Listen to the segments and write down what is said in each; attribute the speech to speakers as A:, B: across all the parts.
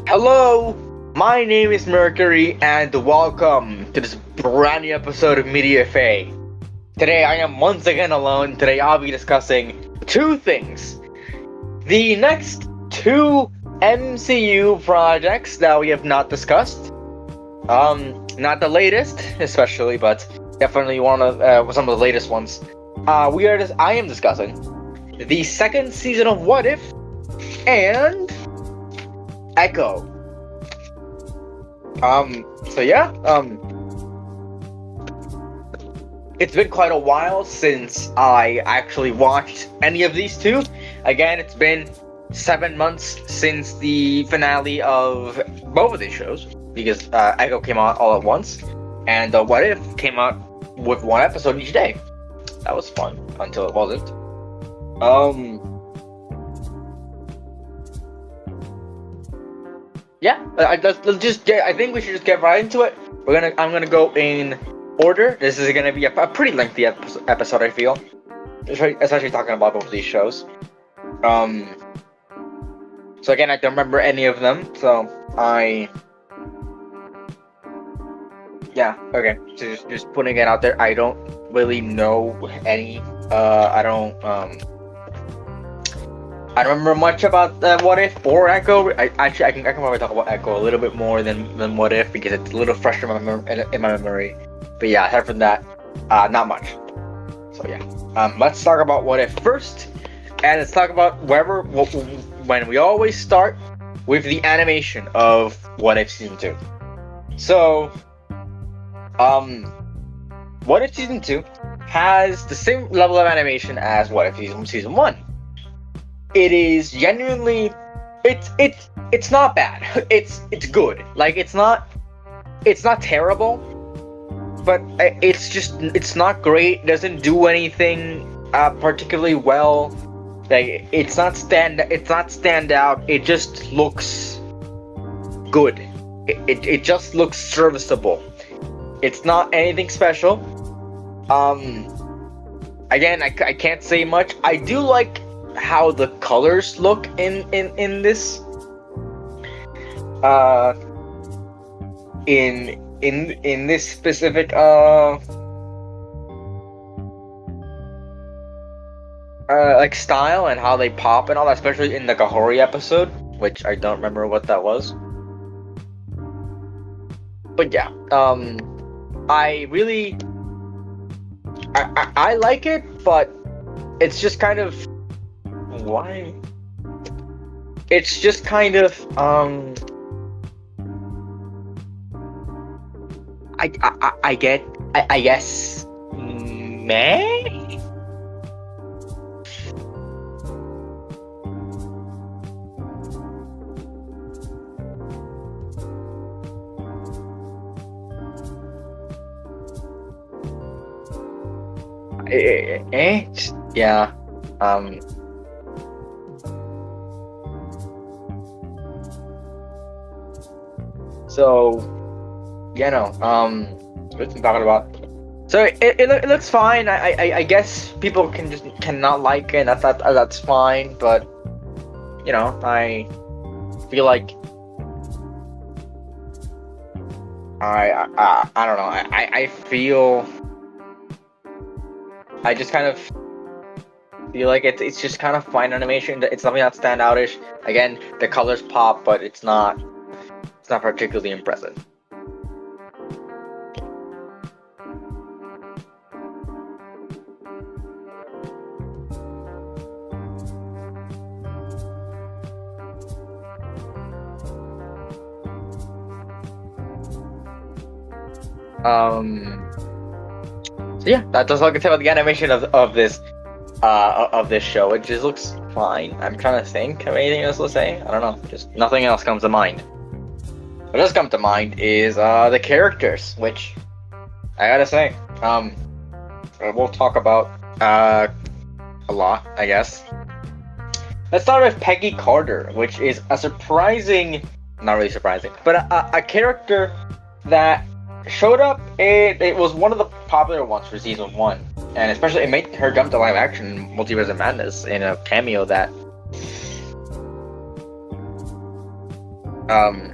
A: Hello, my name is Mercury, and welcome to this brand new episode of Media Fae. Today I am once again alone. Today I'll be discussing two things. The next two MCU projects that we have not discussed. Not the latest, especially, but definitely one of some of the latest ones. I am discussing the second season of What If and Echo. It's been quite a while since I actually watched any of these two. Again, it's been 7 months since the finale of both of these shows, because Echo came out all at once, and What If came out with one episode each day. That was fun, until it wasn't. I think we should just get right into it. I'm gonna go in order. This is gonna be a pretty lengthy episode, I feel, especially talking about both of these shows. So again, I don't remember any of them, so okay. So just putting it out there, I don't really know any. I don't remember much about What If or Echo. I can probably talk about Echo a little bit more than What If, because it's a little fresher in my memory. But yeah, aside from that, not much. So yeah, let's talk about What If first, and let's talk about when we always start with the animation of What If Season 2. So, What If Season 2 has the same level of animation as What If Season 1. It is genuinely, it's not bad. It's good. Like, it's not terrible, but it's not great. It doesn't do anything particularly well. Like, it's not stand out. It just looks good. It just looks serviceable. It's not anything special. Again, I can't say much. I do like how the colors look in this in this specific like style, and how they pop and all that, especially in the Kahori episode, which I don't remember what that was. But yeah, I really I like it, but it's just kind of why? It's just kind of I guess meh. Yeah. So, what I'm talking about. So it looks fine. I guess people cannot like it. That's fine. But I feel like I don't know. I feel I just kind of feel like it's just kind of fine animation. It's nothing that standoutish. Again, the colors pop, but it's not particularly impressive. So yeah, that's all I can say about the animation of this show. It just looks fine. I'm trying to think of anything else to say. I don't know. Just nothing else comes to mind. What does come to mind is the characters, which I gotta say, we'll talk about a lot, I guess. Let's start with Peggy Carter, which is a surprising, not really surprising, but a character that showed up. It was one of the popular ones for season 1, and especially it made her jump to live action in Multiverse of Madness in a cameo that Um,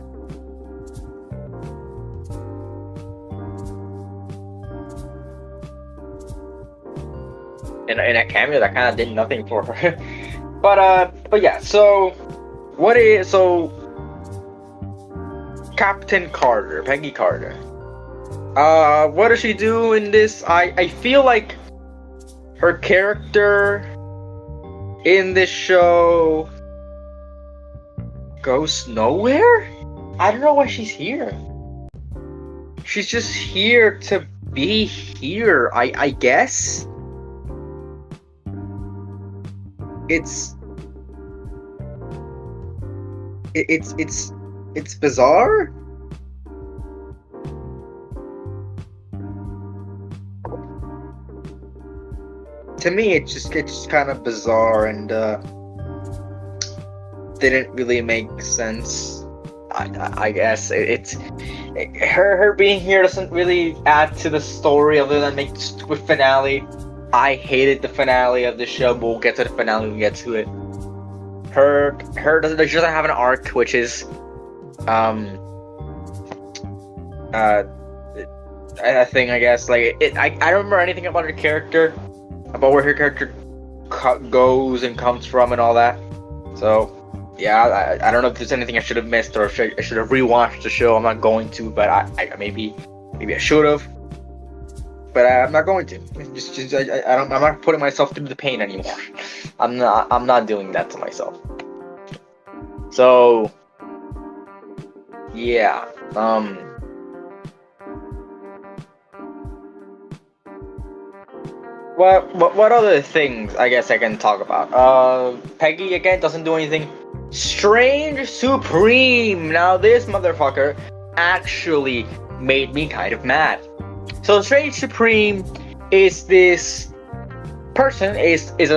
A: in a cameo that kind of did nothing for her. But yeah. So Captain Carter, Peggy Carter. What does she do in this? I feel like her character in this show goes nowhere. I don't know why she's here. She's just here to be here, I guess. It's bizarre. To me, it's just kind of bizarre and didn't really make sense. I guess it's her being here doesn't really add to the story other than make stupid finale. I hated the finale of the show, but we'll get to the finale when we get to it. She doesn't have an arc, which is a thing, I guess. Like I don't remember anything about her character, about where her character goes and comes from and all that. So yeah, I don't know if there's anything I should have missed or if I should have rewatched the show. I'm not going to, but I maybe I should have. But I'm not going to. I'm not putting myself through the pain anymore. I'm not doing that to myself. So yeah. What other things I guess I can talk about? Peggy again doesn't do anything. Strange Supreme. Now this motherfucker actually made me kind of mad. So Strange Supreme is this person is this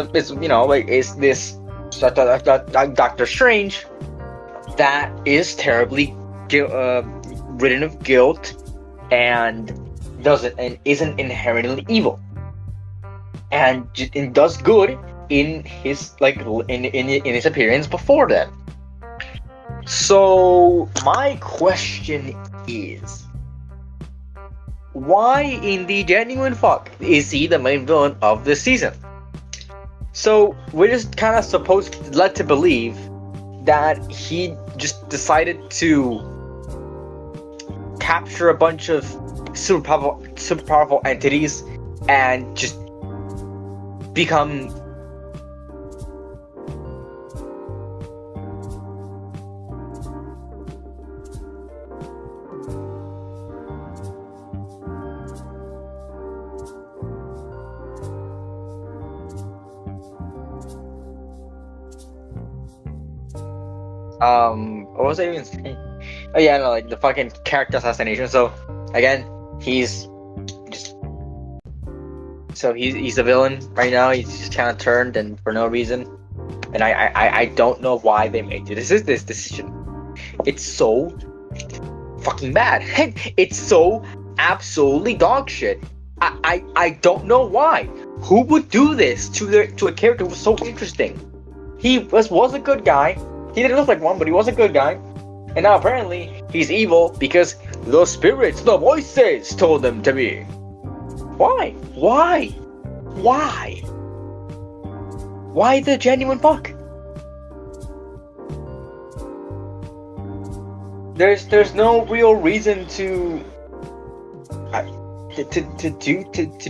A: Doctor Strange that is terribly ridden of guilt and isn't inherently evil and does good in his in his appearance before that. So my question is, why in the genuine fuck is he the main villain of this season? So we're just kind of led to believe that he just decided to capture a bunch of super powerful entities and just become what was I even saying? Oh yeah, no, like the fucking character assassination. So again, he's a villain right now. He's just kind of turned and for no reason, and I don't know why they made this decision. It's so fucking bad. It's so absolutely dog shit. I don't know why. Who would do this to a character who was so interesting? He was a good guy. He didn't look like one, but he was a good guy. And now apparently he's evil because the spirits, the voices told them to be. Why? Why? Why? Why the genuine fuck? There's no real reason to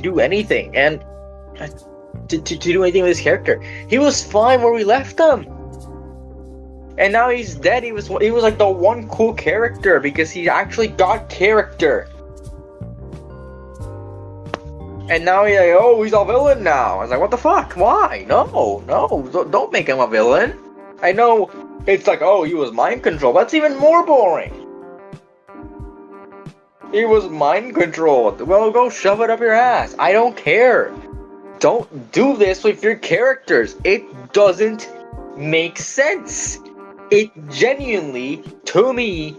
A: do anything and to do anything with his character. He was fine where we left him. And now he's dead. He was like the one cool character because he actually got character. And now he's a villain now. I was like, what the fuck? Why? No, don't make him a villain. I know it's like, he was mind controlled. That's even more boring. He was mind controlled. Well, go shove it up your ass. I don't care. Don't do this with your characters. It doesn't make sense. It genuinely, to me,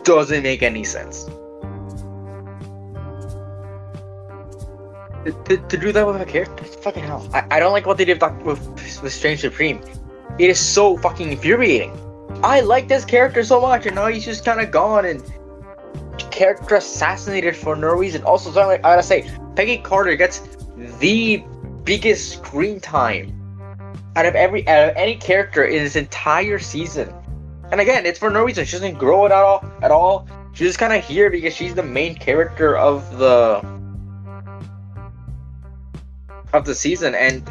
A: doesn't make any sense. To do that with a character, fucking hell. I don't like what they did with Strange Supreme. It is so fucking infuriating. I like this character so much, and now he's just kind of gone and character assassinated for no reason. Also, I gotta say, Peggy Carter gets the biggest screen time out of any character in this entire season. And again, it's for no reason. She doesn't grow it at all. She's just kind of here because she's the main character of the season. And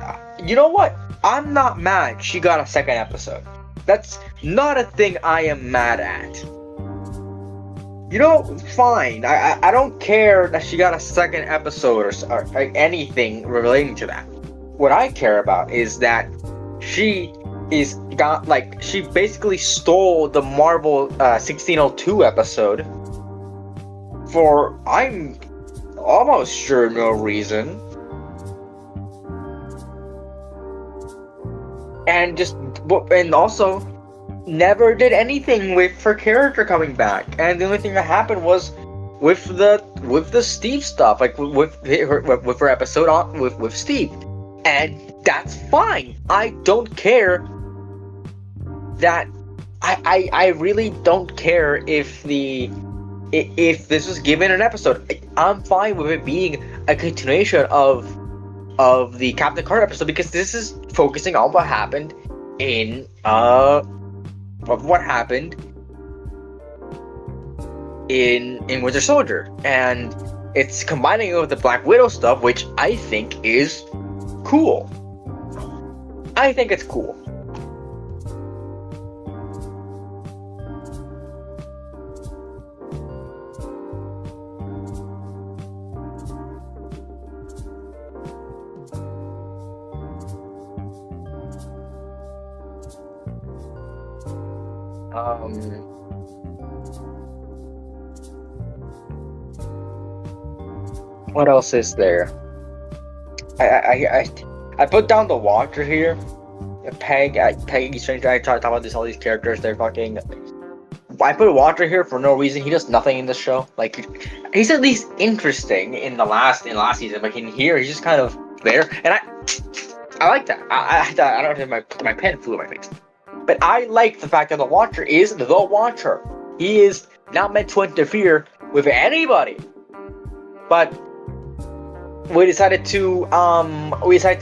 A: you know what? I'm not mad she got a second episode. That's not a thing I am mad at. You know, fine. I don't care that she got a second episode or anything relating to that. What I care about is that she basically stole the Marvel 1602 episode for, I'm almost sure, no reason. And also never did anything with her character coming back. And the only thing that happened was with the Steve stuff, like with her episode with Steve. And that's fine. I don't care that I really don't care if this was given an episode. I'm fine with it being a continuation of the Captain Carter episode, because this is focusing on what happened in Winter Soldier, and it's combining it with the Black Widow stuff, which I think is cool. I think it's cool. What else is there? I put down the Watcher here. Peggy Strange. I talk about all these characters. They're fucking. I put Watcher here for no reason. He does nothing in this show. Like, he's at least interesting in last season, but in here he's just kind of there, and I like that. I don't know if my pen flew in my face. But I like the fact that the Watcher is the Watcher. He is not meant to interfere with anybody. But we decided to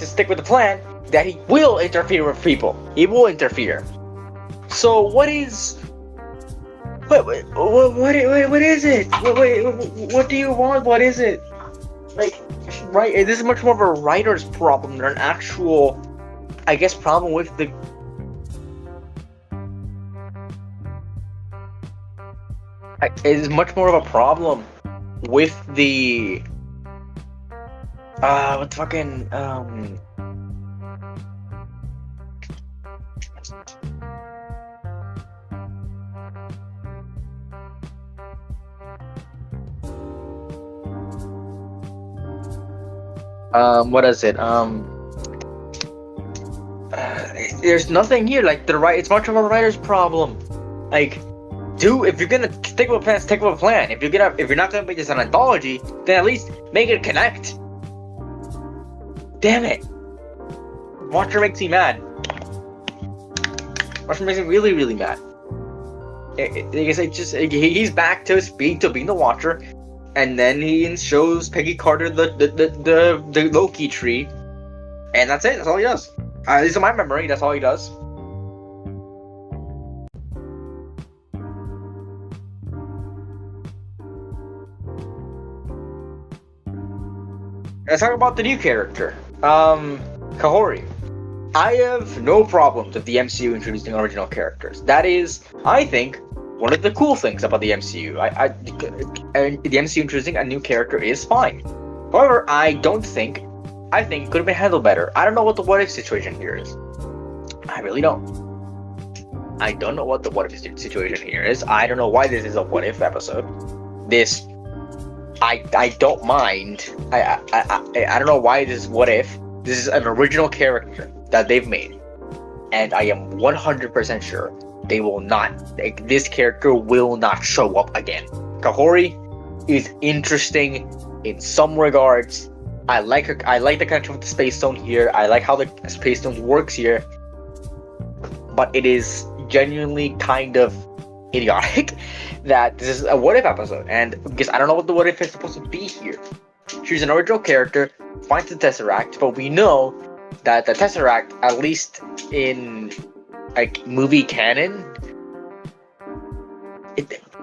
A: stick with the plan that he will interfere with people. He will interfere. So what is it? What do you want? What is it? Like, right? This is much more of a writer's problem than an actual, I guess, problem with the. It is much more of a problem with the what the fucking what is it? There's nothing here. Like, it's much of a writer's problem. Like, if you're gonna stick with a plan, stick with a plan. If you're not gonna make this an anthology, then at least make it connect. Damn it! Watcher makes me mad. Watcher makes me really, really mad. He's back to being the Watcher, and then he shows Peggy Carter the Loki tree, and that's it. That's all he does. At least in my memory, that's all he does. Let's talk about the new character, Kahori. I have no problems with the MCU introducing original characters. That is, I think, one of the cool things about the MCU. The MCU introducing a new character is fine. However, I think it could have been handled better. I don't know what the what if situation here is. I really don't. I don't know what the what if situation here is. I don't know why this is a what if episode. I don't mind. I don't know why this is what if. This is an original character that they've made, and I am 100% sure they will not. This character will not show up again. Kahori is interesting in some regards. I like her. I like the connection with the Space Stone here. I like how the Space Stone works here. But it is genuinely kind of idiotic that this is a what if episode, and because I don't know what the what if is supposed to be here. She's an original character, finds the Tesseract, but we know that the Tesseract, at least in like movie canon,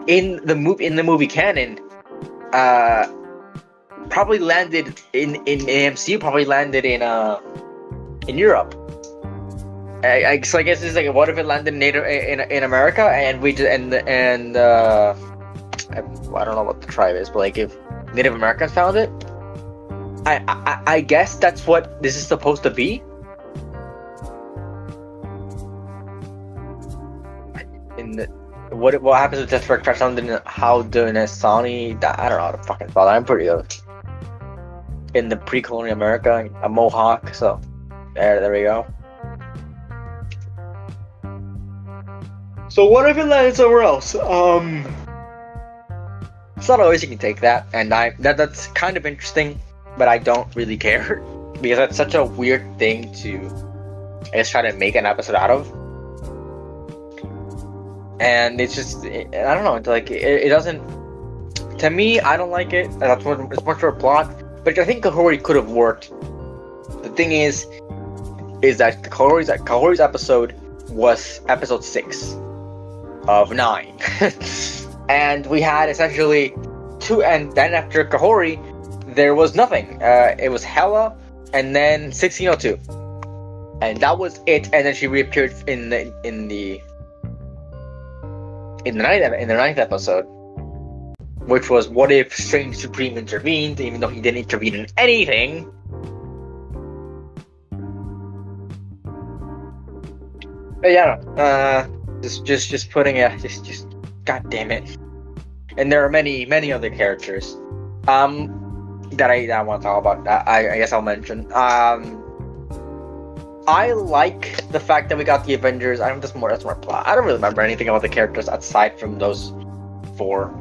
A: in the movie canon, probably landed in MCU, probably landed in Europe. So I guess it's like, what if it landed in America, and we just, and I don't know what the tribe is, but like if Native Americans found it, I guess that's what this is supposed to be. In the, what happens with Tesseract crash on the Haudenosaunee? I don't know how to fucking spell that. I'm pretty good in the pre-colonial America, a Mohawk. So there we go. So what if it landed somewhere else? It's not always you can take that, and that's kind of interesting, but I don't really care because that's such a weird thing to, I guess, try to make an episode out of. And it's just, I don't know. It's like it doesn't. To me, I don't like it. That's what it's much for a plot, but I think Kahori could have worked. The thing is that Kahori's episode was episode 6 of 9, and we had essentially 2, and then after Kahori, there was nothing. It was Hela, and then 1602, and that was it. And then she reappeared in the ninth episode, which was what if Strange Supreme intervened, even though he didn't intervene in anything. But yeah, just putting it, just god damn it. And there are many other characters that I want to talk about. I guess I'll mention. I like the fact that we got the Avengers. That's more plot. I don't really remember anything about the characters aside from those 4.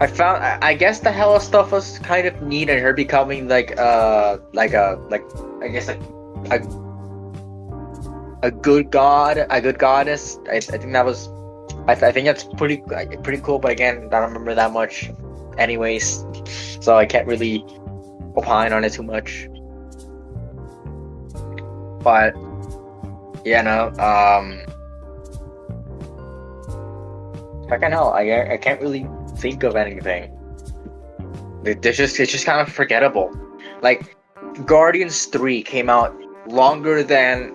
A: I guess the Hela stuff was kind of neat, and her becoming a good goddess. I think that was. I think that's pretty cool. But again, I don't remember that much, anyways. So I can't really opine on it too much. But yeah, no. Fucking hell, I can't really think of anything. It's just kind of forgettable. Like Guardians 3 came out longer than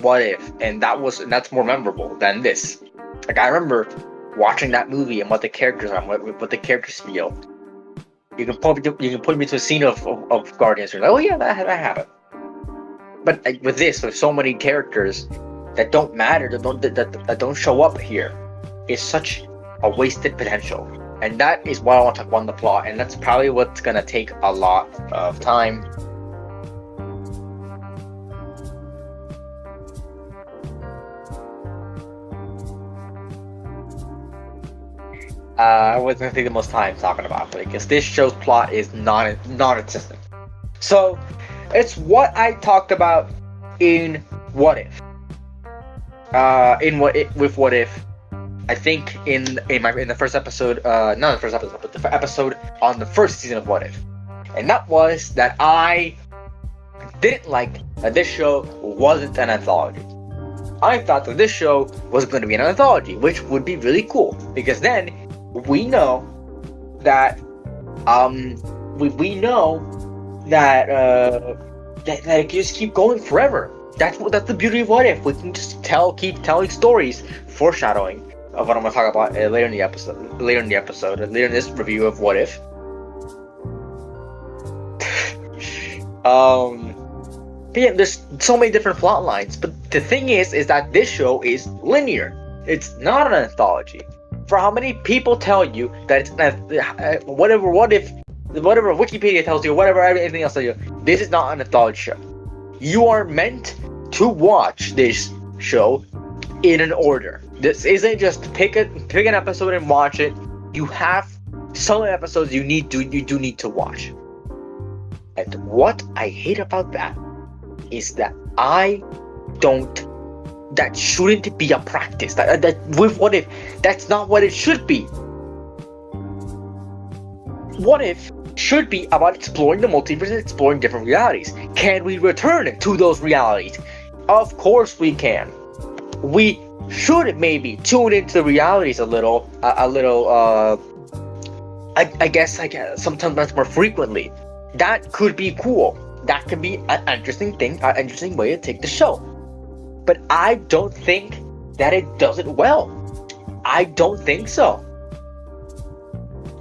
A: What If, and that's more memorable than this. Like I remember watching that movie and what the characters are, what the characters feel. You can put me to a scene of Guardians, and you're like, oh yeah, that happened. But with this, with so many characters that don't matter, that don't show up here, it's such a wasted potential. And that is what I want to talk about in the plot, and that's probably what's gonna take a lot of time. I wasn't gonna take the most time talking about it because this show's plot is non-existent. So it's what I talked about in What If. With What If, I think in the first episode, not the first episode, but the episode on the first season of What If, and that was that I didn't like that this show wasn't an anthology. I thought that this show was going to be an anthology, which would be really cool because then we know that that it can just keep going forever. That's the beauty of What If. We can just keep telling stories, foreshadowing of what I'm gonna talk about later in this review of What If. But yeah, there's so many different plot lines. But the thing is that this show is linear. It's not an anthology. For how many people tell you that it's whatever Wikipedia tells you, whatever anything else tells you, this is not an anthology show. You are meant to watch this show in an order. This isn't just pick an episode and watch it. You have some episodes you do need to watch. And what I hate about that is that I don't that shouldn't be a practice. That with What If, that's not what it should be. What If should be about exploring the multiverse and exploring different realities. Can we return to those realities? Of course we can. We should maybe tune into the realities a little. I guess sometimes more frequently. That could be cool. That could be an interesting thing, an interesting way to take the show. But I don't think that it does it well. I don't think so.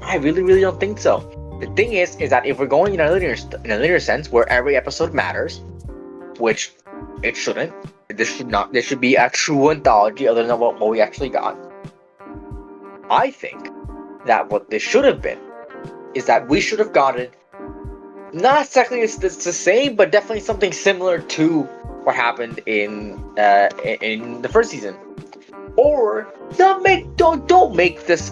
A: I really, really don't think so. The thing is that if we're going in a linear sense where every episode matters, which it shouldn't, this should be a true anthology other than what we actually got. I think that what this should have been is that we should have gotten not exactly it's the same, but definitely something similar to what happened in the first season. Or don't make this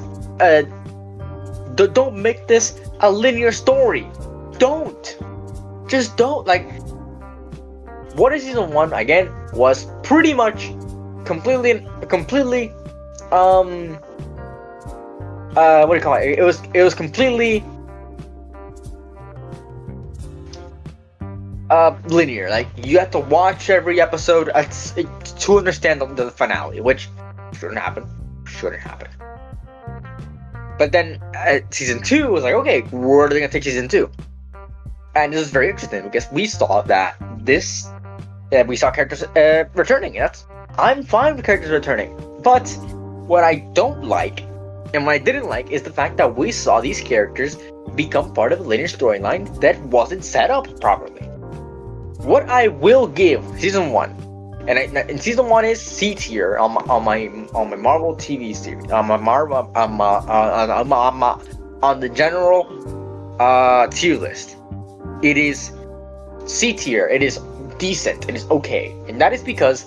A: a linear story. Just don't. Like, What If season 1 again was pretty much completely what do you call it? It was completely linear. Like, you have to watch every episode to understand the finale, which shouldn't happen. But then season 2 was like, okay, where are they gonna take season 2? And this is very interesting because we saw we saw characters returning. I'm fine with characters returning, but what I don't like and what I didn't like is the fact that we saw these characters become part of a linear storyline that wasn't set up properly. What I will give season 1, and season 1 is C tier on my Marvel TV series, on the general tier list. It is C tier. It is decent. It is okay, and that is because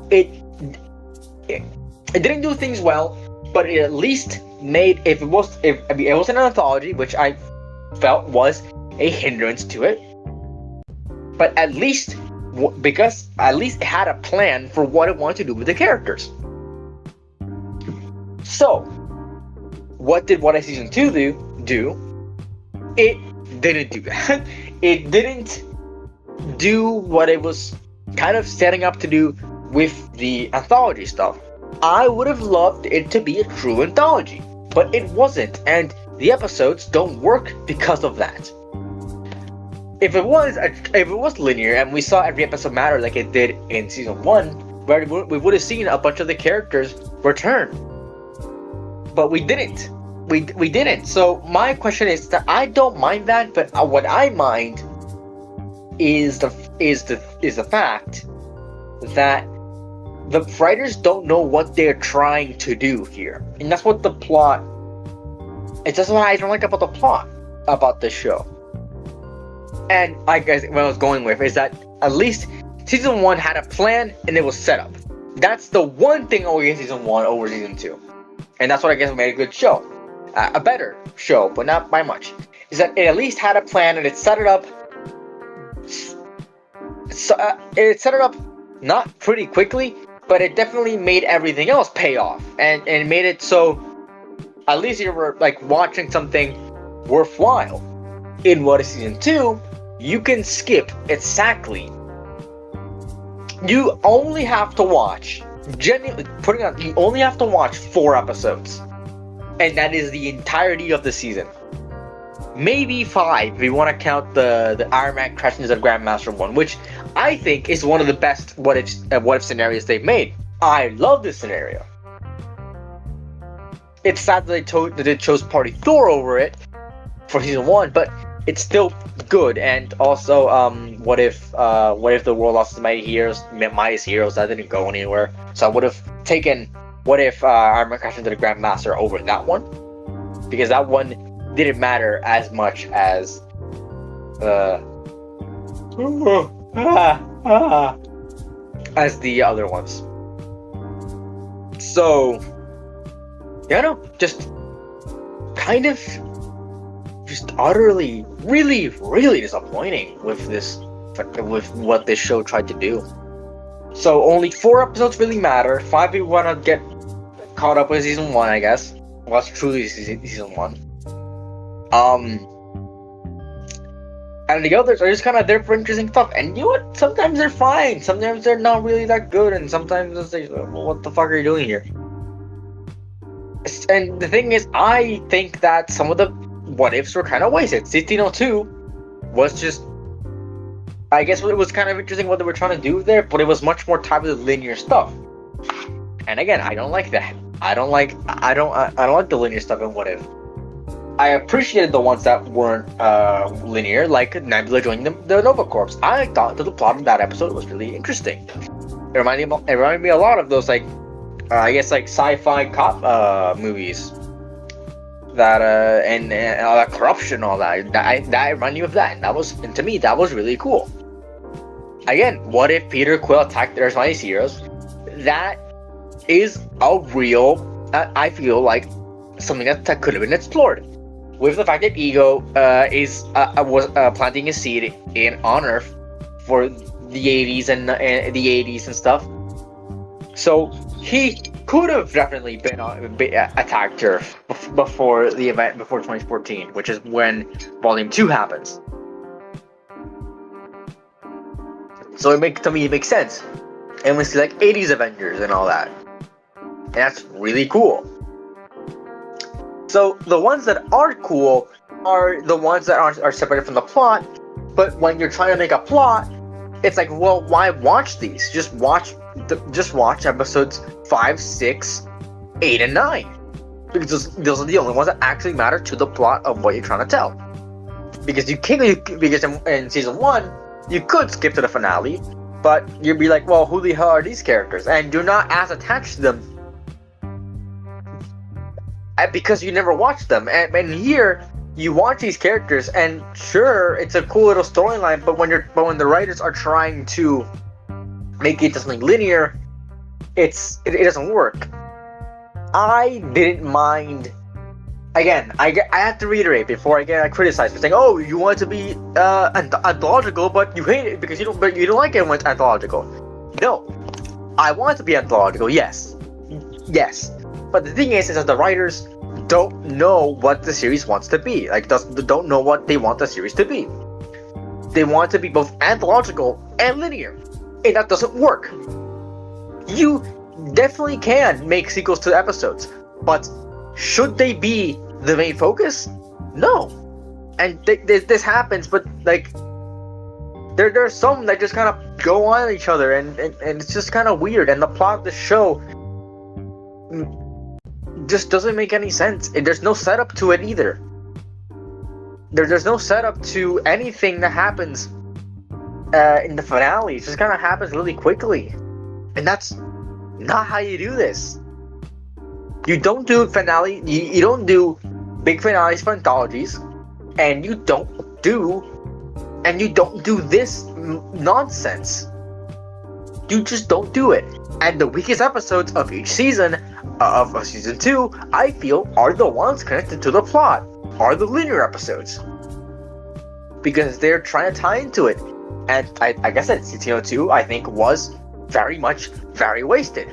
A: it didn't do things well, but it at least made it was an anthology, which I felt was a hindrance to it. But at least it had a plan for what it wanted to do with the characters. So, what did What If season 2 do? It didn't do that. It didn't do what it was kind of setting up to do with the anthology stuff. I would have loved it to be a true anthology, but it wasn't, and the episodes don't work because of that. If it was linear and we saw every episode matter like it did in season 1, where we would have seen a bunch of the characters return. But we didn't. We didn't. So my question is that I don't mind that, but what I mind is the fact that the writers don't know what they're trying to do here, and that's what the plot. It's just what I don't like about the plot about this show. And I guess what I was going with is that at least season 1 had a plan and it was set up. That's the one thing over season 1 over season 2, and that's what I guess made a good show, a better show, but not by much. Is that it at least had a plan and it set it up. It set it up not pretty quickly, but it definitely made everything else pay off, and made it so at least you were like watching something worthwhile. In What If season 2, you can skip exactly. You only have to watch, you only have to watch 4 episodes, and that is the entirety of the season. Maybe 5 if you want to count the Iron Man crashing into the Grandmaster one, which I think is one of the best what if scenarios they've made. I love this scenario. It's sad that they chose Party Thor over it for season 1, but it's still good. And also, what if the world lost its mightiest heroes? That didn't go anywhere, so I would have taken What If Iron Man crashing into the Grandmaster over that one, because that one didn't matter as much as as the other ones. So yeah, no, just utterly, really, really disappointing with what this show tried to do. So only 4 episodes really matter. 5 you want to get caught up with season 1, I guess. What's truly season 1. And the others are just kind of there for interesting stuff. And you know what? Sometimes they're fine. Sometimes they're not really that good. And sometimes it's like, well, what the fuck are you doing here? And the thing is, I think that some of the what ifs were kind of wasted. 1602 was just, I guess it was kind of interesting what they were trying to do there, but it was much more tied with linear stuff. And again, I don't like that. I don't like the linear stuff in What If. I appreciated the ones that weren't linear, like Nebula joining the Nova Corps. I thought that the plot of that episode was really interesting. It reminded me a lot of those, like, I guess, like sci-fi cop movies. That and all that corruption, all that reminded me of that. And to me, that was really cool. Again, what if Peter Quill attacked the Earth's Mightiest Heroes? That is a real, I feel like, something that could have been explored. With the fact that Ego was planting a seed on Earth for the 80s and the 80s and stuff. So he could have definitely been attacked Earth before the event, before 2014, which is when Volume 2 happens. So it makes sense. And we see like 80s Avengers and all that. And that's really cool. So the ones that are cool are the ones that are separated from the plot. But when you're trying to make a plot, it's like, well, why watch these? Just watch episodes 5, 6, 8, and 9. Because those are the only ones that actually matter to the plot of what you're trying to tell. Because in season 1, you could skip to the finale, but you'd be like, well, who the hell are these characters? And you're not as attached to them because you never watched them. And here, you watch these characters, and sure, it's a cool little storyline, but when the writers are trying to make it something linear, it doesn't work. I didn't mind. Again, I have to reiterate before I get criticized for saying, "Oh, you want it to be anthological, but you hate it because you don't like it when it's anthological." No, I want it to be anthological. Yes, but the thing is that the writers don't know what the series wants to be. Like, don't know what they want the series to be. They want it to be both anthological and linear, and that doesn't work. You definitely can make sequels to episodes, but should they be the main focus? No. And this happens, but like there are some that just kind of go on each other, and it's just kind of weird. And the plot of the show just doesn't make any sense. There's no setup to it either. There's no setup to anything that happens in the finale. It just kind of happens really quickly, and that's not how you do this. You don't do finale. You don't do big finales for anthologies, and you don't do this nonsense. You just don't do it. And the weakest episodes of each season of season 2, I feel, are the ones connected to the plot, are the linear episodes, because they're trying to tie into it. And like I said, 1602, I think, was very wasted.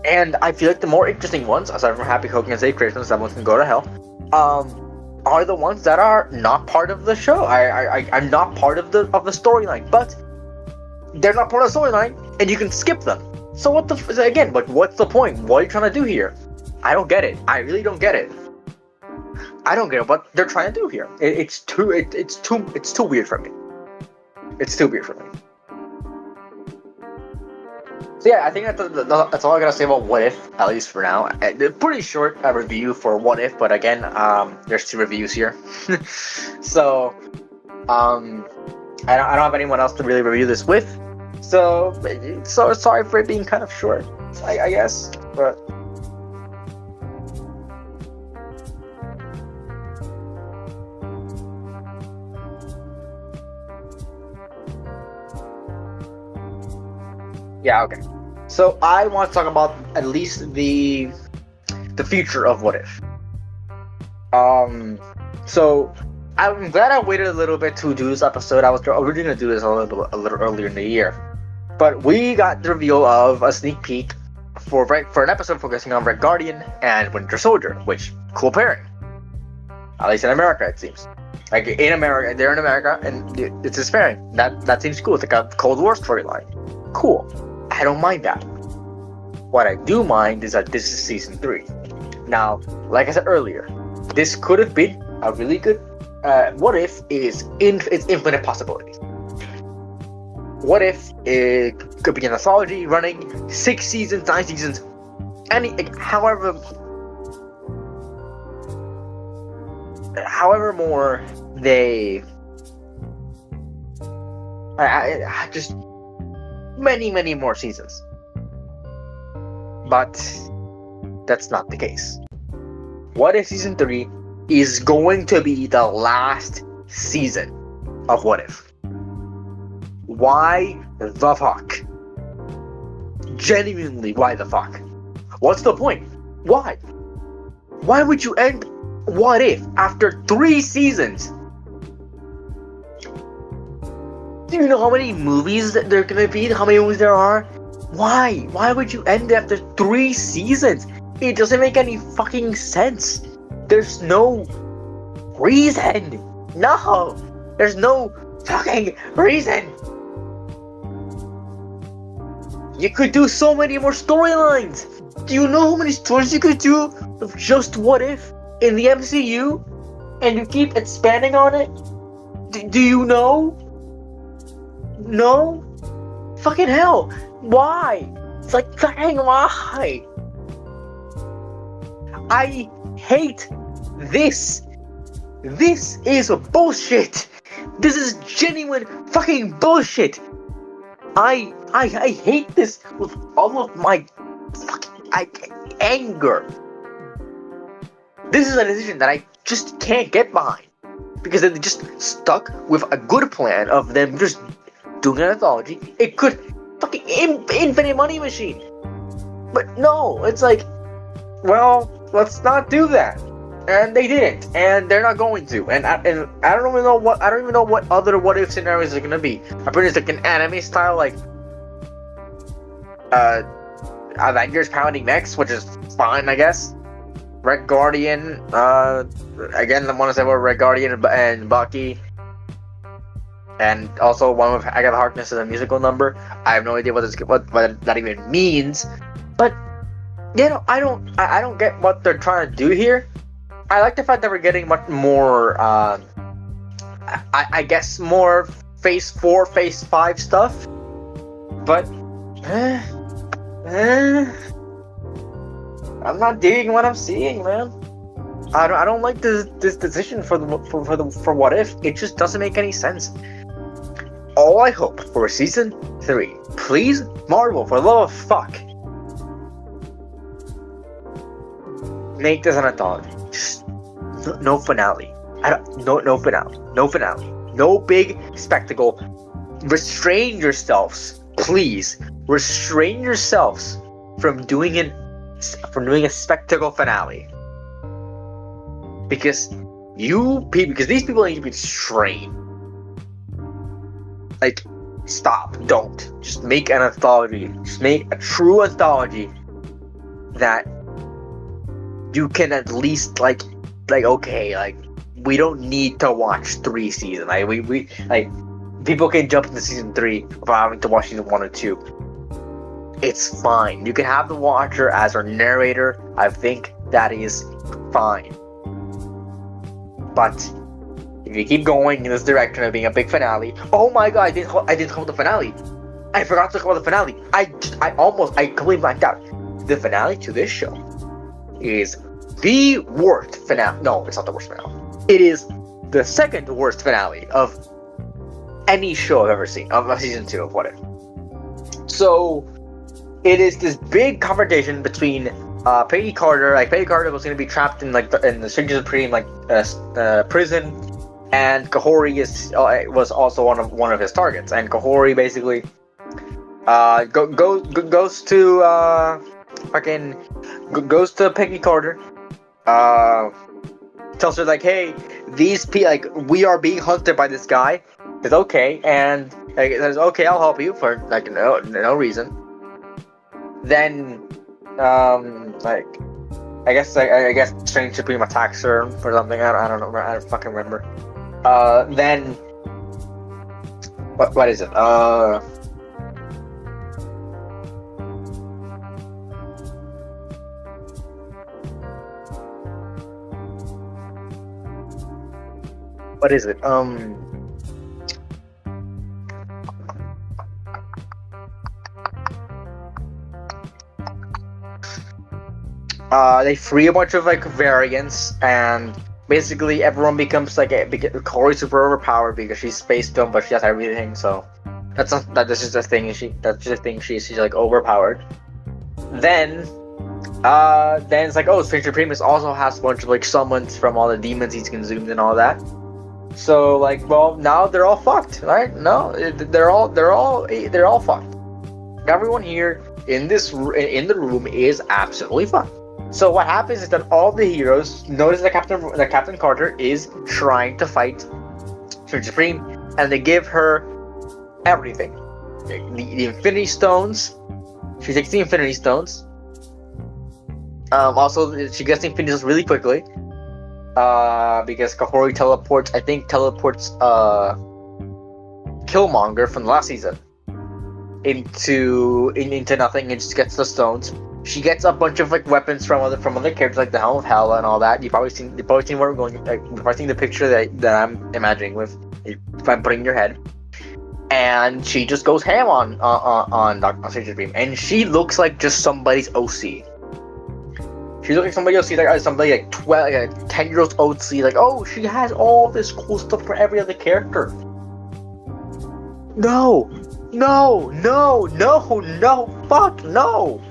A: And I feel like the more interesting ones, aside from Happy Hogan and Save Christmas, that one can go to hell, are the ones that are not part of the show. I'm not part of the storyline, but they're not part of the storyline, and you can skip them. So what's the point? What are you trying to do here? I don't get it. I really don't get it. I don't get what they're trying to do here. It's too weird for me. It's too weird for me. So yeah, I think that's all I gotta say about What If, at least for now. A pretty short review for What If, but again, there's 2 reviews here. So, I don't have anyone else to really review this with. So sorry for it being kind of short, I guess, but. Yeah, okay. So I want to talk about at least the future of What If. So I'm glad I waited a little bit to do this episode. I was originally going to do this a little earlier in the year, but we got the reveal of a sneak peek for an episode focusing on Red Guardian and Winter Soldier, which cool pairing. At least in America, it seems. Like in America, they're in America, and it's this pairing. That seems cool. It's like a Cold War storyline. Cool. I don't mind that. What I do mind is that this is season 3. Now, like I said earlier, this could have been a really good. What if it's infinite possibilities? What if it could be an anthology running 6 seasons, 9 seasons, however more they just many more seasons. But that's not the case. What if season 3 is going to be the last season of What If? Why the fuck? Genuinely, why the fuck? What's the point? Why? Why would you end What If after 3 seasons? Do you know how many movies that there are gonna be? How many movies there are? Why? Why would you end after 3 seasons? It doesn't make any fucking sense. There's no reason. No! There's no fucking reason. You could do so many more storylines. Do you know how many stories you could do of just What If in the MCU? And you keep expanding on it? Do you know? No? Fucking hell. Why? It's like, dang, why? I hate this. This is bullshit. This is genuine fucking bullshit. I hate this with all of my fucking anger. This is a decision that I just can't get behind. Because they just stuck with a good plan of them just doing an anthology. It could fucking infinite money machine. But no, it's like, well, let's not do that. And they didn't, and they're not going to. And I don't even know what other What If scenarios are gonna be. I'm pretty sure it's like an anime style, like Avengers pounding mechs, which is fine, I guess. Red Guardian, again, I want to say about Red Guardian and Bucky. And also one with Agatha Harkness is a musical number. I have no idea what that even means. But you know, I don't get what they're trying to do here. I like the fact that we're getting much more I guess more Phase 4, Phase 5 stuff. But I'm not digging what I'm seeing, man. I don't like this decision for What If. It just doesn't make any sense. All I hope for season 3, please, Marvel, for the love of fuck, make this an anthology. Just no finale. No finale. No finale. No big spectacle. Restrain yourselves, please. Restrain yourselves from doing a spectacle finale. Because these people need to be restrained. Like, stop. Don't. Just make an anthology. Just make a true anthology that you can at least like okay, like we don't need to watch 3 seasons. Like we people can jump into season 3 without having to watch season 1 or 2. It's fine. You can have the watcher as our narrator. I think that is fine. But if you keep going in this direction of being a big finale, oh my god, I didn't talk about the finale. I forgot to talk about the finale. I completely blanked out. The finale to this show is the worst finale. No, it's not the worst finale. It is the second worst finale of any show I've ever seen, of season 2 of What If. So, it is this big confrontation between Peggy Carter. Like, Peggy Carter was going to be trapped in in the Strangers Supreme prison, and Kahori was also one of his targets. And Kahori basically goes to Peggy Carter tells her like, "Hey, we are being hunted by this guy." Says okay, and like, says okay, I'll help you for like no reason. Then, like, I guess Strange Supreme attacks her for something. I don't know. I don't fucking remember. Then, what is it? What is it? They free a bunch of like variants, and basically everyone becomes like Corey's super overpowered because she's space dumb, but she has everything. So that's just a thing. That's just a thing. She's like overpowered. Then it's like, oh, Stranger Primus also has a bunch of like summons from all the demons he's consumed and all that. So like, well, now they're all fucked, right? No, they're all fucked. Everyone here in the room is absolutely fucked. So what happens is that all the heroes notice that Captain Carter is trying to fight Strange Supreme, and they give her everything. The Infinity Stones. She takes the Infinity Stones. Also, she gets the Infinity Stones really quickly. Because Kahori teleports Killmonger from the last season into nothing and just gets the stones. She gets a bunch of like weapons from other characters like the Helm of Hela and all that. You've probably seen where we're going. Like, you've probably seen the picture that I'm imagining with, if I'm putting in your head. And she just goes ham on Stranger Supreme, and she looks like just somebody's OC. She looks like somebody else, somebody like 10-year-old OC, like, oh, she has all this cool stuff for every other character. No, fuck, no.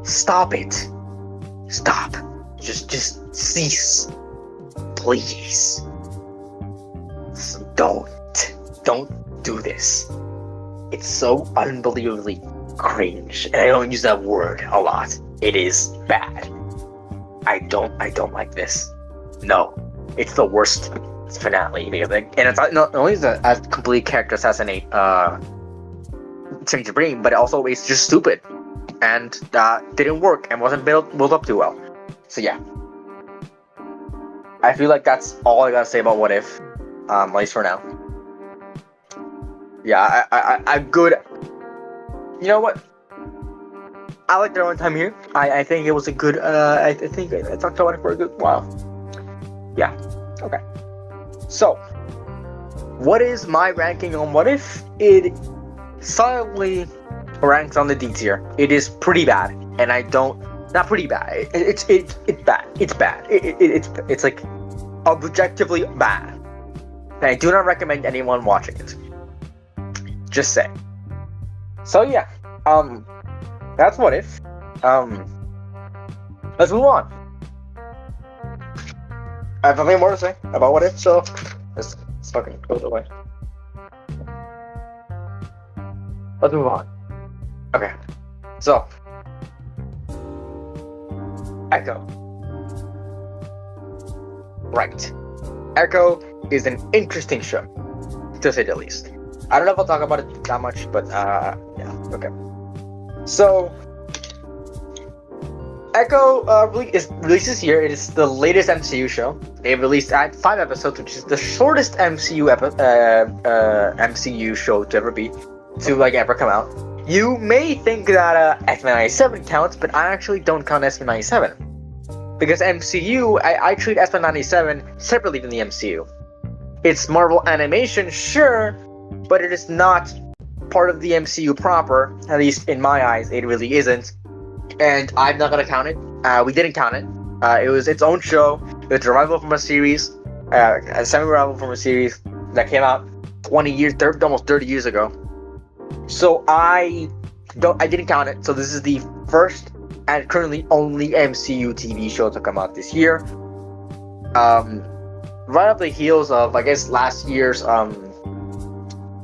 A: Stop it. Stop. Just cease. Please. Don't do this. It's so unbelievably cringe, and I don't use that word a lot. It is bad. I don't like this. No, it's the worst finale because, and it's not only does it completely character assassinate Stranger Supreme, but also it's just stupid and didn't work and wasn't built up too well. So yeah, I feel like that's all I gotta say about What If, at least for now. Yeah, I'm good. You know what? I like their own time here. I think it was a good. I think I talked about it for a good while. Yeah. Okay. So, what is my ranking on What If? It solidly ranks on the D tier. It is pretty bad, and not pretty bad. It's bad. It's bad. It's like objectively bad. And I do not recommend anyone watching it. Just say. So yeah, that's What If. Let's move on. I have nothing more to say about What If, so let's fucking go away. Let's move on. Okay, so Echo. Right, Echo is an interesting show, to say the least. I don't know if I'll talk about it that much, but yeah, okay. So, Echo released this year. It is the latest MCU show. They released 5 episodes, which is the shortest MCU show to ever come out. You may think that X-Men 97 counts, but I actually don't count X-Men 97 because MCU. I treat X-Men 97 separately from the MCU. It's Marvel animation, sure, but it is not part of the MCU proper. At least in my eyes, it really isn't. And I'm not gonna count it. We didn't count it. It was its own show. It was a revival from a series, a semi-revival from a series that came out 20 years, almost 30 years ago. So I didn't count it. So this is the first and currently only MCU TV show to come out this year. Right off the heels of, I guess, last year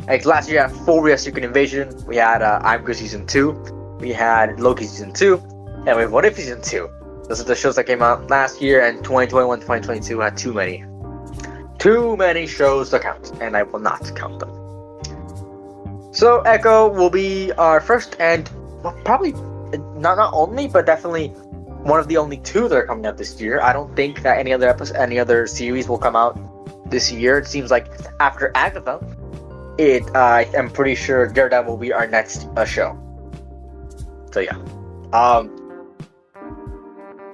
A: had Full Secret Invasion. We had I'm Good Season 2. We had Loki Season 2. And we have What If Season 2. Those are the shows that came out last year, and 2021, 2022 had too many. Too many shows to count, and I will not count them. So Echo will be our first, and well, probably not only, but definitely one of the only two that are coming out this year. I don't think that any other series will come out this year. It seems like after Agatha, I'm pretty sure Daredevil will be our next show. So yeah,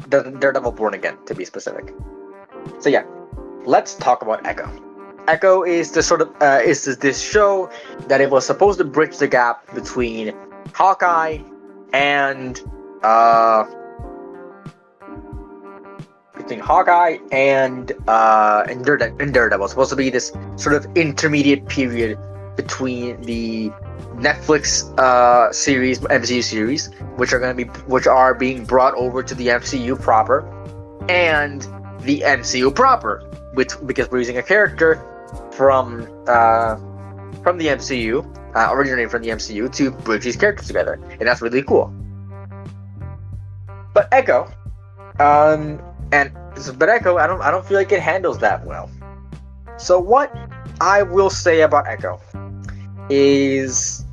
A: Daredevil Born Again, to be specific. So yeah, let's talk about Echo. Echo is the sort of this show that it was supposed to bridge the gap between Hawkeye and Daredevil. It's supposed to be this sort of intermediate period between the Netflix series, MCU series, which are being brought over to the MCU proper, and the MCU proper, because we're using a character from the MCU, originating from the MCU, to bridge these characters together, and that's really cool. But Echo, I don't feel like it handles that well. So what I will say about Echo is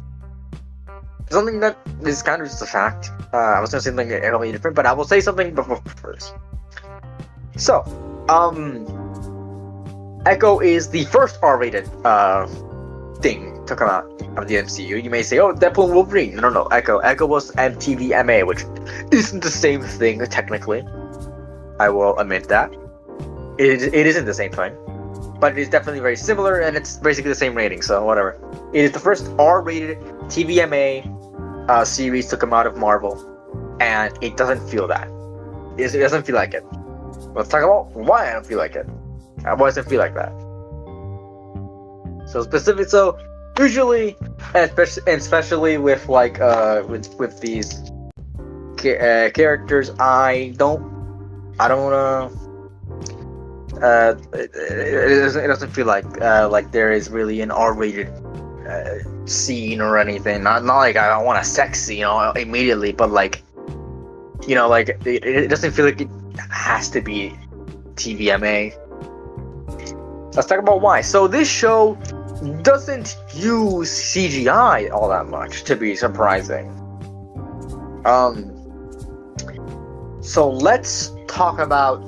A: something that is kind of just a fact. I was going to say something totally different, but I will say something before first. So, Echo is the first R-rated thing to come out of the MCU. You may say, "Oh, Deadpool and Wolverine." No. Echo was MTV/MA, which isn't the same thing technically. I will admit that it isn't the same thing, but it is definitely very similar, and it's basically the same rating. So whatever. It is the first R-rated TVMA series to come out of Marvel, and it doesn't feel that. It doesn't feel like it. Let's talk about why I don't feel like it. Why does it feel like that? So usually, and especially with like with these characters, it doesn't feel like there is really an R-rated scene or anything. Not like I want a sex scene immediately, but like it doesn't feel like it has to be TVMA. Let's talk about why. So this show doesn't use CGI all that much, to be surprising. So let's talk about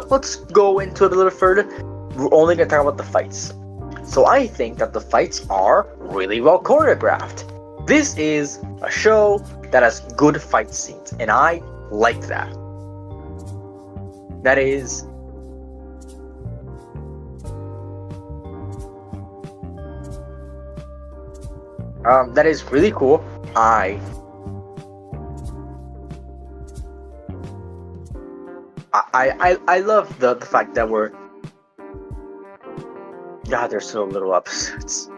A: let's go into it a little further. We're only gonna talk about the fights. So I think that the fights are really well choreographed. This is a show that has good fight scenes, and I like that. That is really cool. I love the fact that there's so little episodes.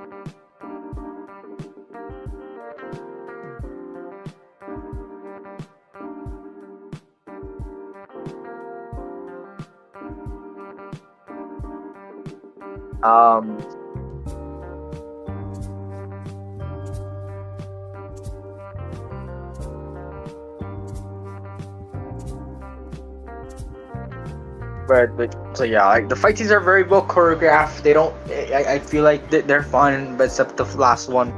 A: So yeah, like the fight scenes are very well choreographed. They don't. I feel like they're fun, but except the last one.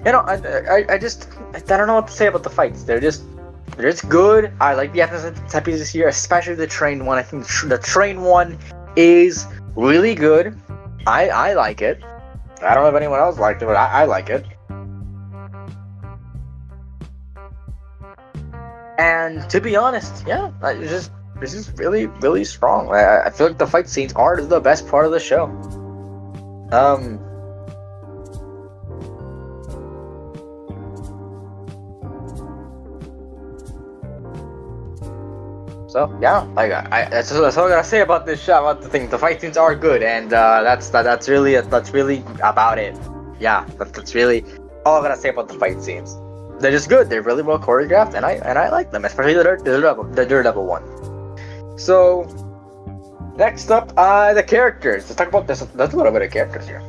A: I don't know what to say about the fights. They're just good. I like the episodes this year, especially the train one. I think the train one is really good. I like it. I don't know if anyone else liked it, but I like it. And to be honest, yeah, this is really, really strong. I feel like the fight scenes are the best part of the show. So yeah, that's all I gotta say about this show. About the thing, the fight scenes are good, and that's really about it. Yeah, that's really all I gotta say about the fight scenes. They're just good. They're really well choreographed, and I like them, especially the Daredevil one. So next up, the characters. Let's talk about this. There's a little bit of characters here.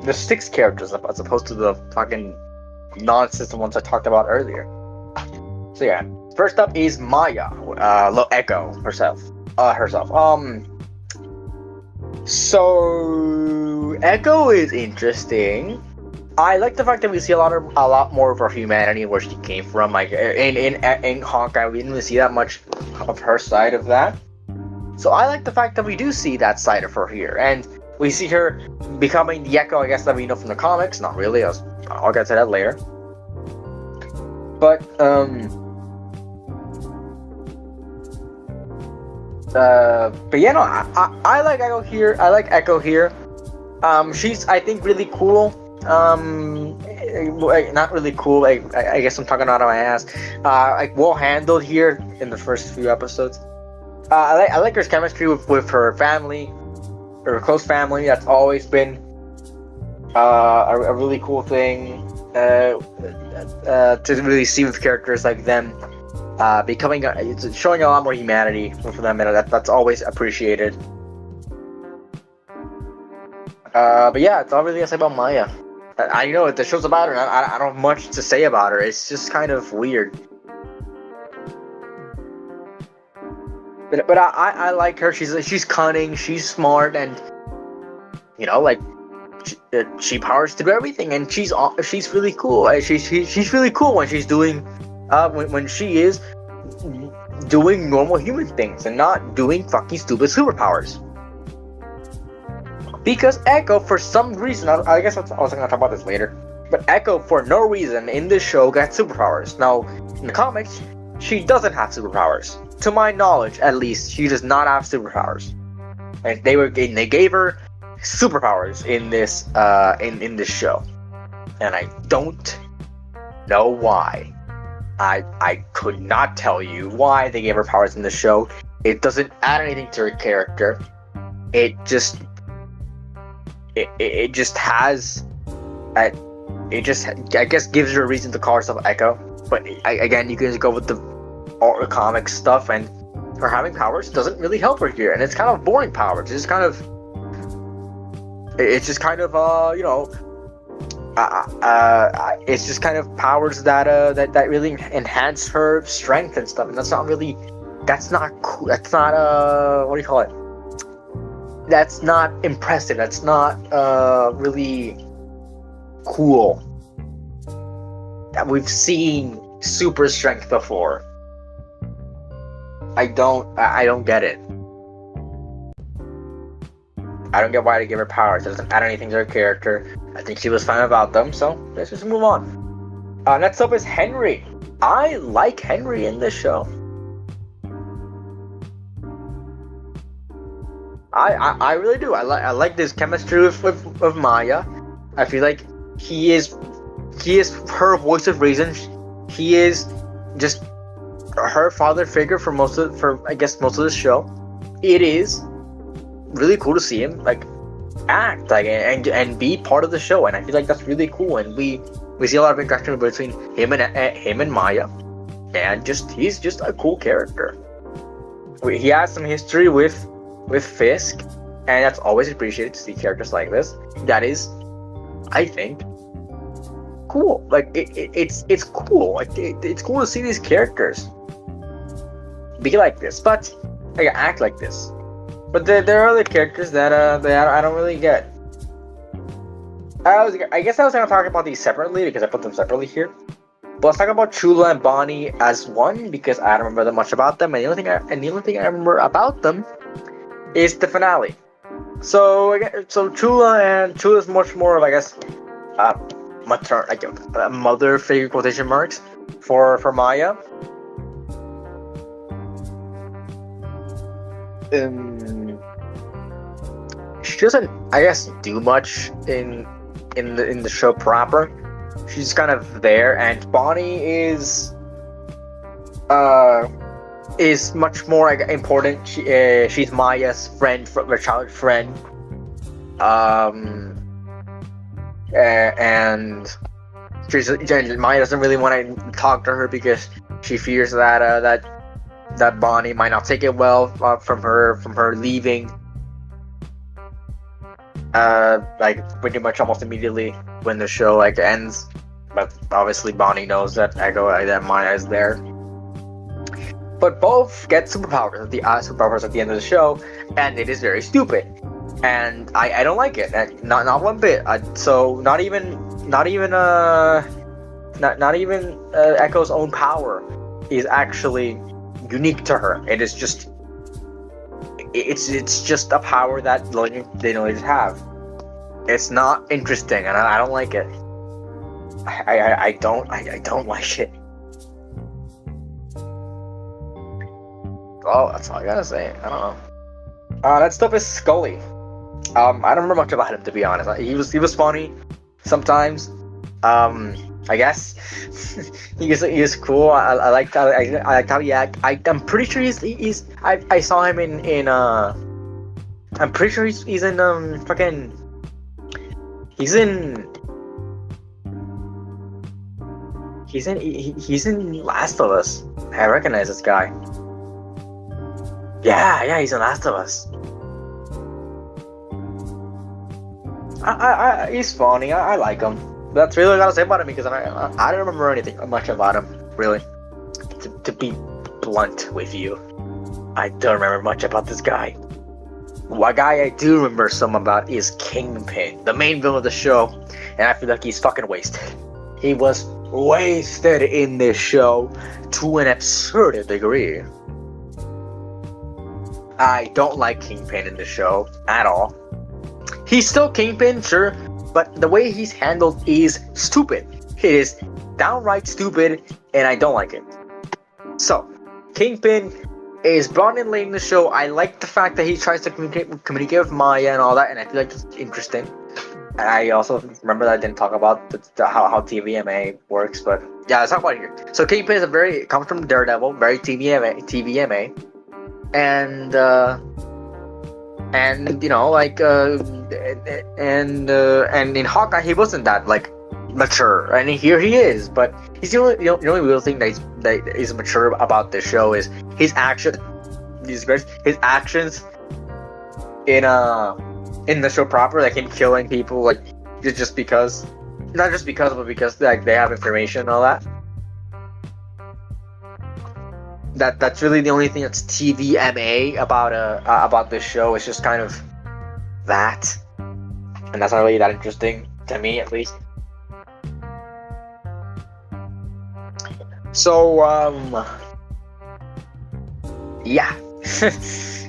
A: There's 6 characters as opposed to the fucking non-system ones I talked about earlier. So yeah, first up is Maya, Echo herself. Herself. So Echo is interesting. I like the fact that we see a lot more of her humanity, where she came from. Like in Hawkeye, we didn't really see that much of her side of that. So I like the fact that we do see that side of her here, and we see her becoming the Echo, I guess, that we know from the comics. Not really. I'll get to that later. But yeah, no, I like Echo here. I like Echo here. She's, I think, really cool. Not really cool. I guess I'm talking out of my ass. Like well handled here in the first few episodes. I like her chemistry with her family, her close family. That's always been a really cool thing to really see with characters like them. It's showing a lot more humanity for them, and that's always appreciated. But yeah, it's all really I say about Maya. I know the show's about her, and I don't have much to say about her. It's just kind of weird. But I like her. She's cunning, she's smart, and like she powers through everything, and she's really cool. She's really cool when she's doing when she is doing normal human things and not doing fucking stupid superpowers. Because Echo, for some reason, I guess I was going to talk about this later, but Echo, for no reason, in this show, got superpowers. Now, in the comics, she doesn't have superpowers. To my knowledge, at least, she does not have superpowers. And they gave her superpowers in this in this show, and I don't know why. I could not tell you why they gave her powers in the show. It doesn't add anything to her character. It just has I guess gives her a reason to call herself Echo. But again, you can just go with the comic stuff, and her having powers doesn't really help her here, and it's kind of boring powers. It's just kind of it's just kind of powers that really enhance her strength and stuff, and that's not cool. That's not what do you call it? That's not impressive. That's not really cool. That we've seen super strength before. I don't get it. I don't get why they give her powers. It doesn't add anything to her character. I think she was fine about them, so let's just move on. Next up is Henry. I like Henry in this show. I really do. I like this chemistry with Maya. I feel like he is her voice of reason. He is just her father figure for most of the show. It is really cool to see him act and be part of the show, and I feel like that's really cool. And we see a lot of interaction between him and Maya, and he's just a cool character. He has some history with Fisk, and that's always appreciated to see characters like this. That is, I think, cool. It's cool. It's cool to see these characters be like this, but act like this. But there are other characters that I don't really get. I guess I was gonna talk about these separately because I put them separately here. But let's talk about Chula and Bonnie as one, because I don't remember that much about them, and the only thing I remember about them is the finale. So Chula's much more of, I guess, a mother figure, quotation marks, for Maya. She doesn't, I guess, do much in the show proper. She's kind of there, and Bonnie is much more important. She's Maya's friend, her childhood friend, and Maya doesn't really want to talk to her because she fears that Bonnie might not take it well from her leaving. Pretty much almost immediately when the show ends, but obviously Bonnie knows that Maya is there. but both get superpowers at the end of the show, and it is very stupid, and I don't like it, and not one bit. So not even Echo's own power is actually unique to her. It is just it's just a power that they don't just have. It's not interesting, and I don't like it. I don't like it. Oh, that's all I gotta say. I don't know. That stuff is Scully. I don't remember much about him, to be honest. He was funny sometimes. I guess he is cool. I like how he act. I'm pretty sure he's I saw him in I'm pretty sure he's in he's in Last of Us. I recognize this guy. Yeah, he's in Last of Us. He's funny. I like him. That's really all I gotta say about him, because I don't remember anything much about him, really. To be blunt with you, I don't remember much about this guy. One guy I do remember some about is Kingpin, the main villain of the show, and I feel like he's fucking wasted. He was wasted in this show to an absurd degree. I don't like Kingpin in the show at all. He's still Kingpin, sure, but the way he's handled is stupid. It is downright stupid, and I don't like it. So, Kingpin is brought in late in the show. I like the fact that he tries to communicate with Maya and all that, and I feel like it's interesting. I also remember that I didn't talk about how TVMA works, but yeah, let's talk about it here. So Kingpin comes from Daredevil, very TVMA, and you know, like and in Hawkeye he wasn't that like mature, and here he is, but he's the only real thing that is mature about this show is his actions. His actions in the show proper, like him killing people, like just because, not just because, but because like they have information and all that. That's really the only thing that's TVMA about this show. It's just kind of that, and that's not really that interesting to me, at least. So yeah.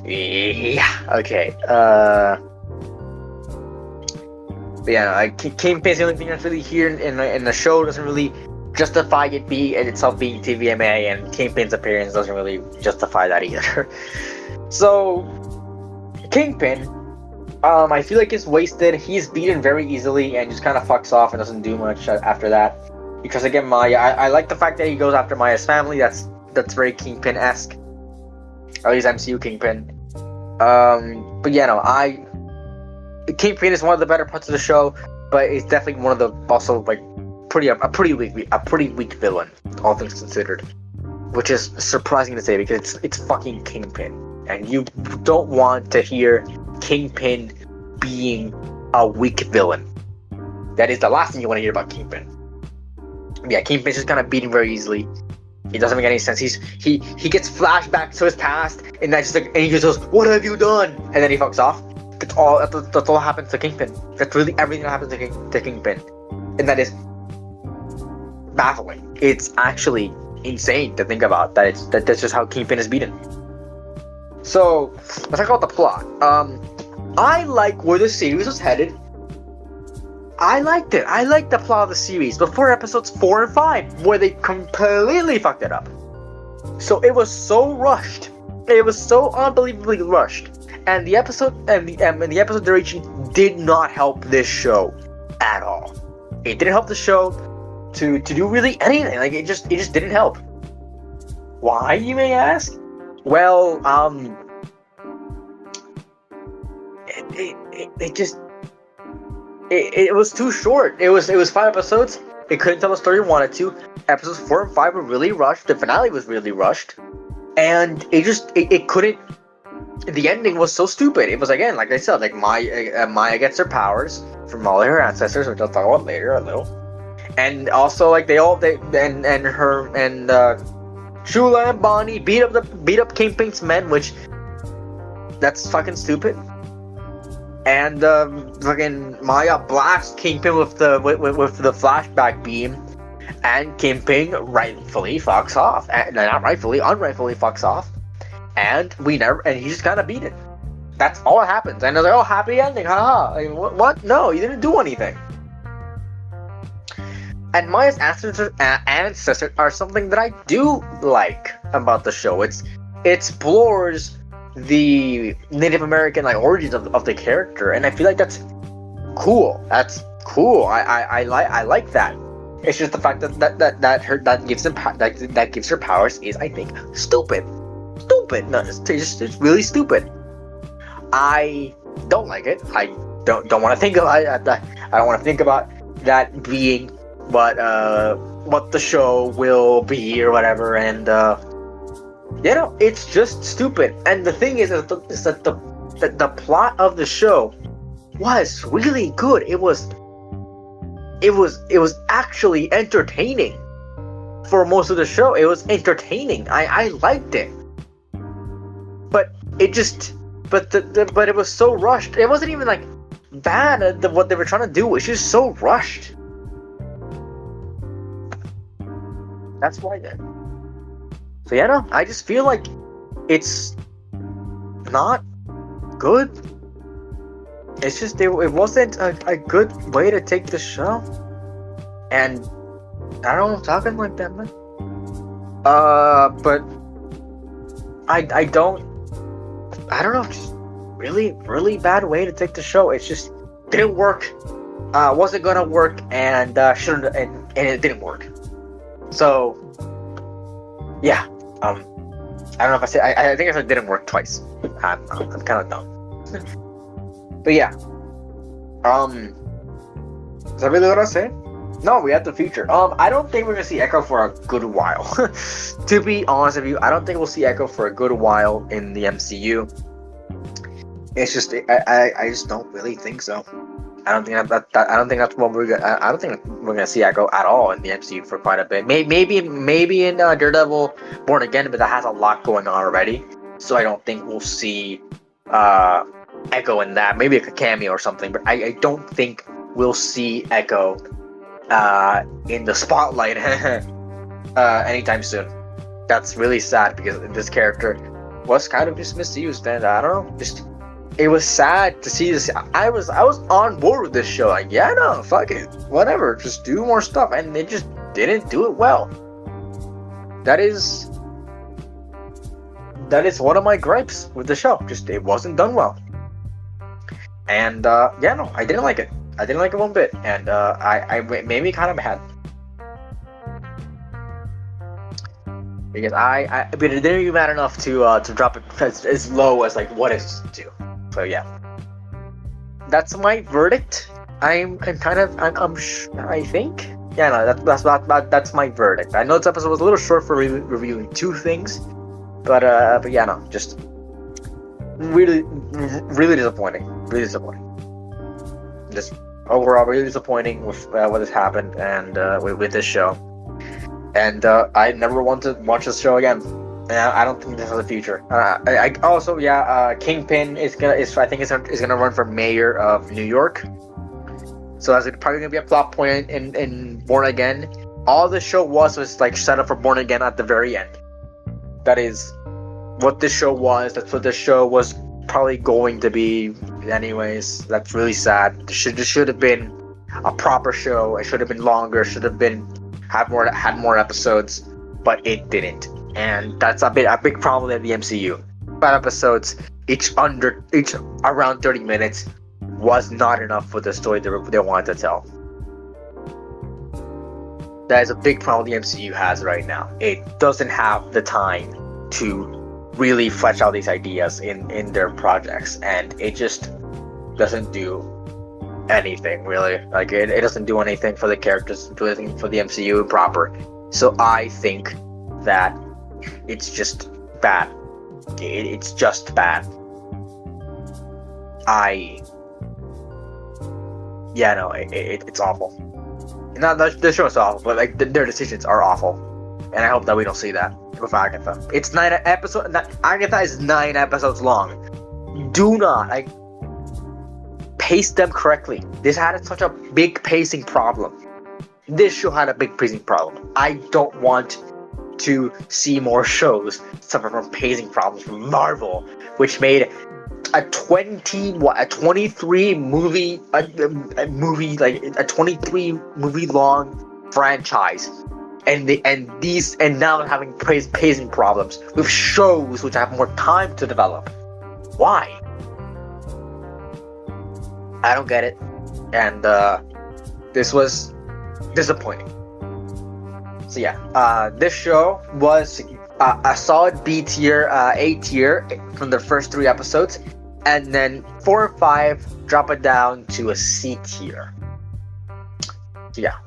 A: Yeah, okay. But yeah, like Kingpin's the only thing that's really here in the show doesn't really justify itself being TVMA, and Kingpin's appearance doesn't really justify that either. So Kingpin, I feel like he's wasted. He's beaten very easily and just kind of fucks off and doesn't do much after that. Because again, Maya, I like the fact that he goes after Maya's family. That's very Kingpin-esque. At least MCU Kingpin. But yeah, no, Kingpin is one of the better parts of the show, but it's definitely one of the also like a pretty weak villain, all things considered, which is surprising to say because it's fucking Kingpin, and you don't want to hear Kingpin being a weak villain. That is the last thing you want to hear about Kingpin. Yeah, Kingpin's just kind of beaten very easily. It doesn't make any sense. He gets flashbacks to his past, and that's just like, and he just goes, "What have you done?" And then he fucks off. That's all happens to Kingpin. That's really everything that happens to Kingpin, and that is baffling. It's actually insane to think about that's just how Kingpin is beaten. So let's talk about the plot. I like where the series was headed. I liked it. I liked the plot of the series before episodes 4 and 5, where they completely fucked it up. So it was so rushed. It was so unbelievably rushed, and the episode duration did not help this show at all. It didn't help the show to do really anything. Like it just didn't help. Why, you may ask? Well, it was too short. It was 5 episodes. It couldn't tell the story it wanted to. Episodes 4 and 5 were really rushed. The finale was really rushed, and it couldn't. The ending was so stupid. It was, again, like I said, like Maya gets her powers from all her ancestors, which I'll talk about later a little, and also like Shula and Bonnie beat up Kingpin's men, which that's fucking stupid. And fucking Maya blasts Kingpin with the flashback beam, and Kingpin rightfully fucks off. Not rightfully, unrightfully fucks off. And he just kind of beat it. That's all that happens. And they're like, oh, happy ending, haha. Like, what? No, you didn't do anything. And Maya's ancestors are something that I do like about the show. It explores the Native American origins of the character, and I feel like that's cool. That's cool. I like that. It's just the fact that gives her powers is, I think, stupid. No, it's really stupid. I don't like it. I don't want to think about it. I don't want to think about that being what the show will be or whatever. And it's just stupid. And the thing is that the plot of the show was really good. It was actually entertaining for most of the show. It was entertaining. I liked it. But it just, but it was so rushed. It wasn't even bad. What they were trying to do was just so rushed. That's why then. So I just feel like it's not good. It's just it wasn't a good way to take the show. And I don't know, I'm talking like that, man. But I don't know, just really, really bad way to take the show. It just didn't work. Wasn't gonna work, and shouldn't, and it didn't work. So yeah, I don't know if I said. I think I said didn't work twice. I'm kind of dumb. But yeah, is that really what I was saying? No, we have the future. I don't think we're gonna see Echo for a good while. To be honest with you, I don't think we'll see Echo for a good while in the MCU. It's just I just don't really think so. I don't think I don't think that's what we're gonna. I don't think we're gonna see Echo at all in the MCU for quite a bit. Maybe in Daredevil Born Again, but that has a lot going on already. So I don't think we'll see Echo in that. Maybe like a cameo or something, but I don't think we'll see Echo in the spotlight anytime soon. That's really sad because this character was kind of just misused, and I don't know, just it was sad to see this. I was on board with this show. Like, yeah, no, fuck it, whatever, just do more stuff, and they just didn't do it well. That is one of my gripes with the show. Just it wasn't done well. And yeah, no, I didn't like it. I didn't like it one bit, and I made me kind of mad because but it didn't even matter enough to drop it as low as what it's to. So yeah, that's my verdict. I think, yeah, no, that's my verdict. I know this episode was a little short for reviewing two things, but yeah, no, just really disappointing. Really disappointing. Just overall really disappointing with what has happened and with this show. And I never want to watch this show again. I don't think this has a future. I also, Kingpin is gonna run for mayor of New York. So that's probably gonna be a plot point in Born Again. All the show was set up for Born Again at the very end. That is what this show was. That's what this show was probably going to be. Anyways, that's really sad. This should have been a proper show. It should have been longer. Should have had more episodes, but it didn't. And that's a big problem in the MCU. 5 episodes, each around 30 minutes, was not enough for the story they wanted to tell. That is a big problem the MCU has right now. It doesn't have the time to really flesh out these ideas in their projects, and it just doesn't do anything really. It doesn't do anything for the characters, do anything for the MCU proper. So I think that it's just bad. It's just bad. It's awful. Not the show is awful, but their decisions are awful. and I hope that we don't see that with Agatha. It's 9 episodes. Agatha is 9 episodes long. Do not pace them correctly. This had such a big pacing problem. This show had a big pacing problem. I don't want to see more shows suffer from pacing problems from Marvel, which made a 23 movie long franchise, and now they're having pacing problems with shows which have more time to develop. Why? I don't get it, and this was disappointing. So yeah, this show was a solid B tier, A tier from the first 3 episodes, and then 4 and 5 drop it down to a C tier. So yeah,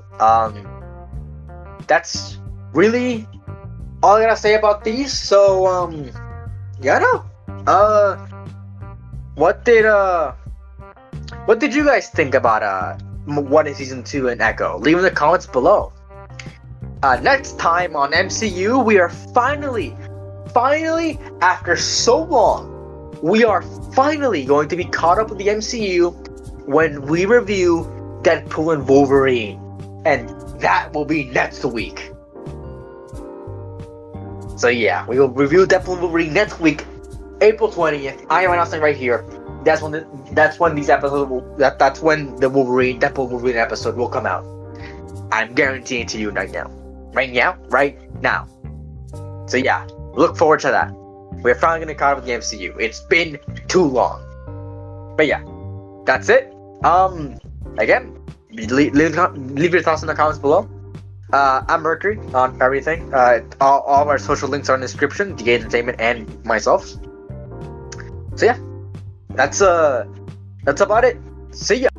A: that's really all I gotta say about these. So yeah, no, what did you guys think about What If Season 2 and Echo? Leave in the comments below. Next time on MCU, we are finally, after so long, we are finally going to be caught up with the MCU when we review Deadpool and Wolverine. And that will be next week. So yeah, we will review Deadpool and Wolverine next week, April 20th. I am announcing right here. That's when these episodes that's when the Deadpool Wolverine episode will come out. I'm guaranteeing to you right now. Right now. So yeah, look forward to that. We're finally gonna caught up with the MCU. It's been too long. But yeah, that's it. Again, leave your thoughts in the comments below. I'm Mercury on everything. All of our social links are in the description. DA Entertainment and myself. So yeah, that's about it. See ya.